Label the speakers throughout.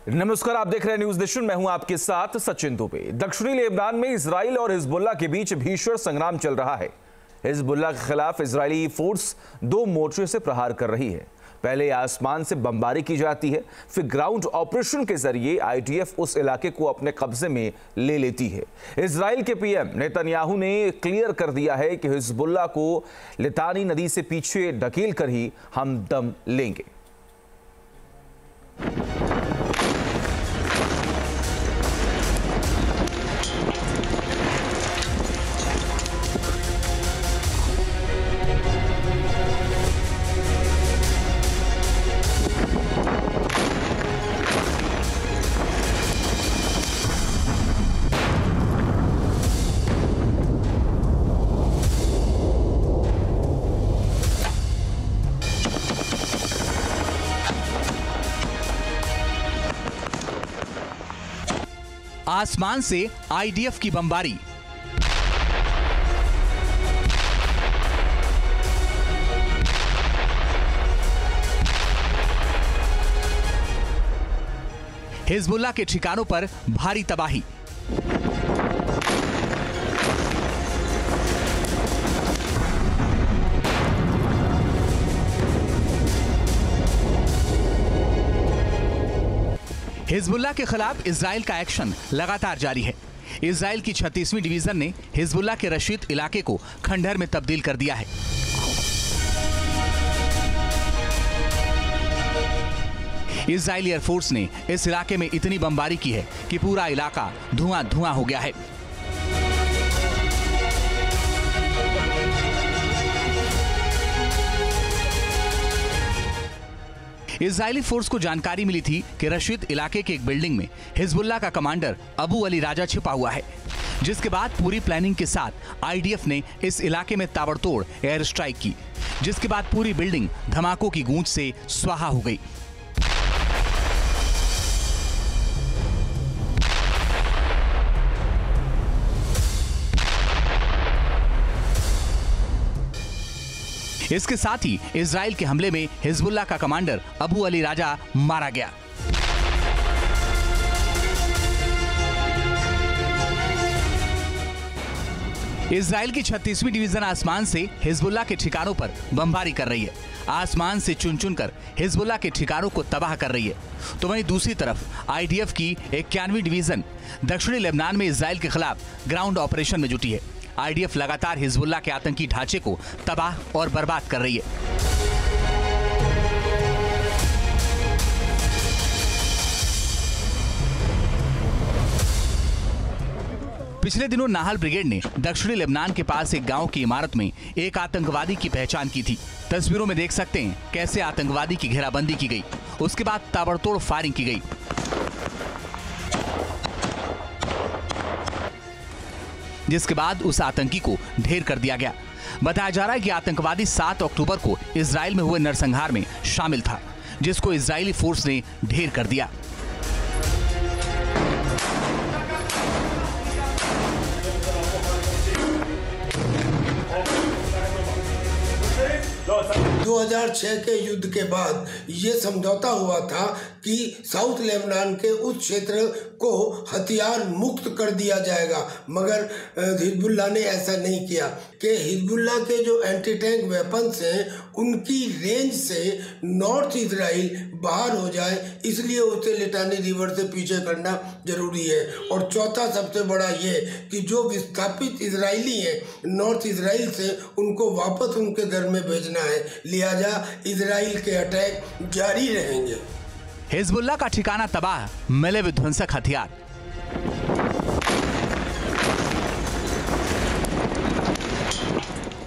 Speaker 1: नमस्कार, आप देख रहे हैं न्यूज नेशन। मैं हूं आपके साथ सचिन दुबे। दक्षिणी लेबनान में इजराइल और हिजबुल्लाह के बीच भीषण संग्राम चल रहा है। हिजबुल्लाह के खिलाफ इजरायली फोर्स दो मोर्चे से प्रहार कर रही है। पहले आसमान से बमबारी की जाती है, फिर ग्राउंड ऑपरेशन के जरिए आईडीएफ उस इलाके को अपने कब्जे में ले लेती है। इजराइल के पीएम नेतन्याहू ने क्लियर कर दिया है कि हिजबुल्लाह को लितानी नदी से पीछे ढकेल कर ही हम दम लेंगे।
Speaker 2: आसमान से आईडीएफ की बमबारी। हिजबुल्लाह के ठिकानों पर भारी तबाही। हिजबुल्लाह के खिलाफ इजराइल का एक्शन लगातार जारी है। इजराइल की 36वीं डिवीजन ने हिजबुल्लाह के रशीद इलाके को खंडहर में तब्दील कर दिया है। इजरायली एयरफोर्स ने इस इलाके में इतनी बमबारी की है कि पूरा इलाका धुआं धुआं हो गया है। इजरायली फोर्स को जानकारी मिली थी कि रशीद इलाके के एक बिल्डिंग में हिजबुल्लाह का कमांडर अबू अली राजा छिपा हुआ है, जिसके बाद पूरी प्लानिंग के साथ आईडीएफ ने इस इलाके में ताबड़तोड़ एयर स्ट्राइक की, जिसके बाद पूरी बिल्डिंग धमाकों की गूंज से स्वाहा हो गई। इसके साथ ही इजराइल के हमले में हिजबुल्लाह का कमांडर अबू अली राजा मारा गया। इजराइल की 36वीं डिवीजन आसमान से हिजबुल्लाह के ठिकानों पर बमबारी कर रही है। आसमान से चुन चुनकर हिजबुल्लाह के ठिकानों को तबाह कर रही है। तो वहीं दूसरी तरफ आईडीएफ की 91वीं डिवीजन दक्षिणी लेबनान में इजराइल के खिलाफ ग्राउंड ऑपरेशन में जुटी है। आईडीएफ लगातार हिजबुल्लाह के आतंकी ढांचे को तबाह और बर्बाद कर रही है। पिछले दिनों नाहल ब्रिगेड ने दक्षिणी लेबनान के पास एक गांव की इमारत में एक आतंकवादी की पहचान की थी। तस्वीरों में देख सकते हैं कैसे आतंकवादी की घेराबंदी की गई, उसके बाद ताबड़तोड़ फायरिंग की गई। जिसके बाद उस आतंकी को ढेर कर दिया गया। बताया जा रहा है कि आतंकवादी 7 अक्टूबर को इजराइल में हुए नरसंहार में शामिल था, जिसको इजरायली फोर्स ने ढेर कर दिया।
Speaker 3: – 2006 के युद्ध के बाद ये समझौता हुआ था कि साउथ लेबनान के उस क्षेत्र को हथियार मुक्त कर दिया जाएगा, मगर हिजबुल्लाह ने ऐसा नहीं किया कि हिजबुल्लाह के जो एंटी टैंक वेपन्स हैं उनकी रेंज से नॉर्थ इजराइल बाहर हो जाए, इसलिए उसे लिटानी रिवर से पीछे करना जरूरी है। और चौथा सबसे बड़ा ये कि जो विस्थापित इजरायली हैं नॉर्थ इजराइल से, उनको वापस उनके घर में भेजना है, लिहाजा इजराइल के अटैक जारी रहेंगे।
Speaker 2: हिजबुल्लाह का ठिकाना तबाह, मिले विध्वंसक हथियार।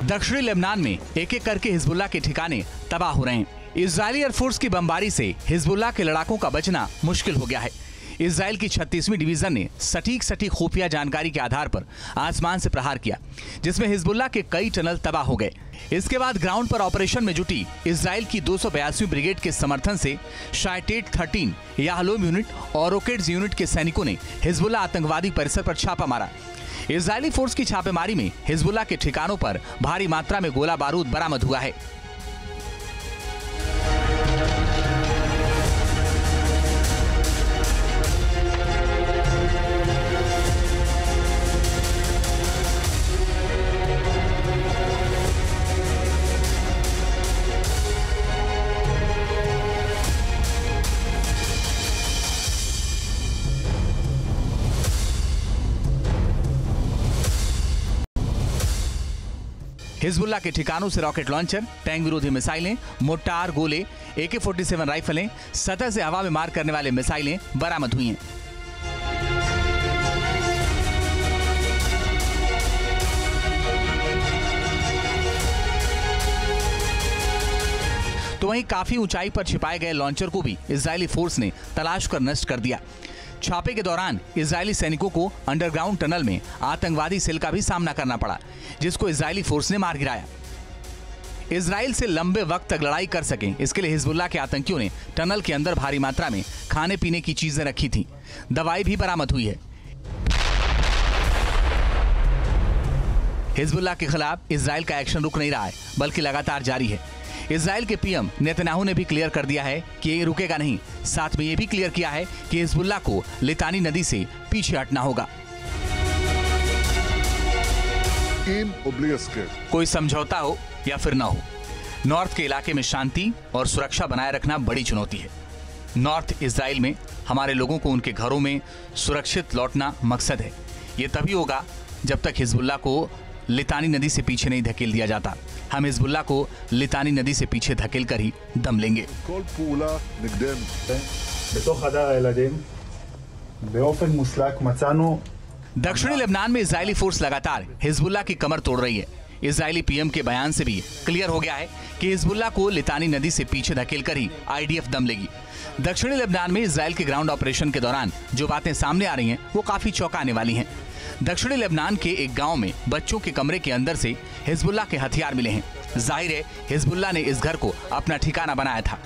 Speaker 2: दक्षिणी लेबनान में एक एक करके हिजबुल्लाह के ठिकाने तबाह हो रहे हैं। इजरायली एयरफोर्स की बमबारी से हिजबुल्लाह के लड़ाकों का बचना मुश्किल हो गया है। इजराइल की 36वीं डिवीजन ने सटीक खुफिया जानकारी के आधार पर आसमान से प्रहार किया, जिसमें हिजबुल्लाह के कई टनल तबाह हो गए। इसके बाद ग्राउंड पर ऑपरेशन में जुटी इजराइल की 282वीं ब्रिगेड के समर्थन से शायटेट 13 याहलोम यूनिट और रॉकेट्स यूनिट के सैनिकों ने हिजबुल्लाह आतंकवादी परिसर पर छापा मारा। इजरायली फोर्स की छापेमारी में हिजबुल्लाह के ठिकानों पर भारी मात्रा में गोला बारूद बरामद हुआ है। हिजबुल्लाह के ठिकानों से रॉकेट लॉन्चर, टैंक विरोधी मिसाइलें, मोर्टार, गोले, AK-47 राइफलें, सतह से हवा में मार करने वाले मिसाइलें बरामद हुई हैं। तो वहीं काफी ऊंचाई पर छिपाए गए लॉन्चर को भी इजरायली फोर्स ने तलाश कर नष्ट कर दिया। छापे के दौरान इजरायली सैनिकों को अंडरग्राउंड टनल में आतंकवादी सेल का भी सामना करना पड़ा, जिसको इजरायली फोर्स ने मार गिराया। इजराइल से लंबे वक्त तक लड़ाई कर सकें, इसके लिए हिजबुल्लाह के आतंकियों ने टनल के अंदर भारी मात्रा में खाने पीने की चीजें रखी थी। दवाई भी बरामद हुई है। हिजबुल्लाह के खिलाफ इजराइल का एक्शन रुक नहीं रहा है, बल्कि लगातार जारी है। इजराइल के पीएम नेतन्याहू ने भी क्लियर कर दिया है कि ये रुकेगा नहीं। साथ में ये भी क्लियर किया है कि हिजबुल्लाह को लितानी नदी से पीछे हटना होगा। कोई समझौता हो या फिर ना हो, नॉर्थ के इलाके में शांति और सुरक्षा बनाए रखना बड़ी चुनौती है। नॉर्थ इजराइल में हमारे लोगों को उनके घरों में सुरक्षित लौटना मकसद है। ये तभी होगा जब तक हिजबुल्लाह को लितानी नदी से पीछे नहीं धकेल दिया जाता। हम हिजबुल्लाह को लितानी नदी से पीछे धकेल कर ही दम लेंगे। दक्षिणी लेबनान में इजरायली फोर्स लगातार हिजबुल्लाह की कमर तोड़ रही है। इजरायली पीएम के बयान से भी क्लियर हो गया है कि हिजबुल्लाह को लितानी नदी से पीछे धकेल कर ही IDF दम लेगी। दक्षिणी लेबनान में इजराइल के ग्राउंड ऑपरेशन के दौरान जो बातें सामने आ रही हैं वो काफी चौंकाने वाली हैं। दक्षिणी लेबनान के एक गांव में बच्चों के कमरे के अंदर से हिजबुल्लाह के हथियार मिले हैं। जाहिर है हिजबुल्लाह ने इस घर को अपना ठिकाना बनाया था।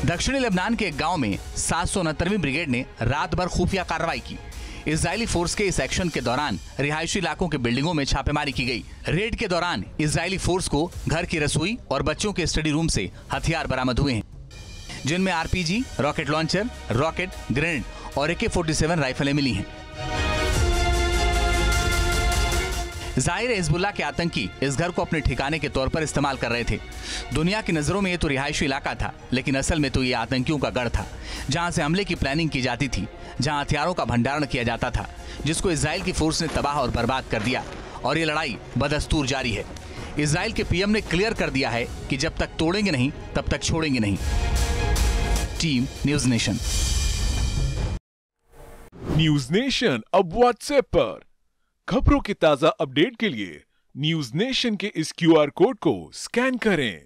Speaker 2: दक्षिणी लेबनान के एक गांव में 769वीं ब्रिगेड ने रात भर खुफिया कार्रवाई की। इजरायली फोर्स के इस एक्शन के दौरान रिहायशी इलाकों के बिल्डिंगों में छापेमारी की गई। रेड के दौरान इजरायली फोर्स को घर की रसोई और बच्चों के स्टडी रूम से हथियार बरामद हुए हैं, जिनमें RPG, rocket launcher, rocket, grenade और AK-47 राइफलें मिली हैं। जाहिर है हिजबुल्लाह के आतंकी इस घर को अपने ठिकाने के तौर पर इस्तेमाल कर रहे थे। दुनिया की नजरों में ये तो रिहायशी इलाका था, लेकिन असल में तो ये आतंकियों का गढ़ था, जहां से हमले की प्लानिंग की जाती थी, जहां हथियारों का भंडारण किया जाता था, जिसको इजराइल की फोर्स ने तबाह और बर्बाद कर दिया। और ये लड़ाई बदस्तूर जारी है। इजराइल के पीएम ने क्लियर कर दिया है कि जब तक तोड़ेंगे नहीं तब तक छोड़ेंगे नहीं। Team news nation.
Speaker 4: News nation अब व्हाट्सएप पर खबरों के ताजा अपडेट के लिए न्यूज नेशन के इस QR कोड को स्कैन करें।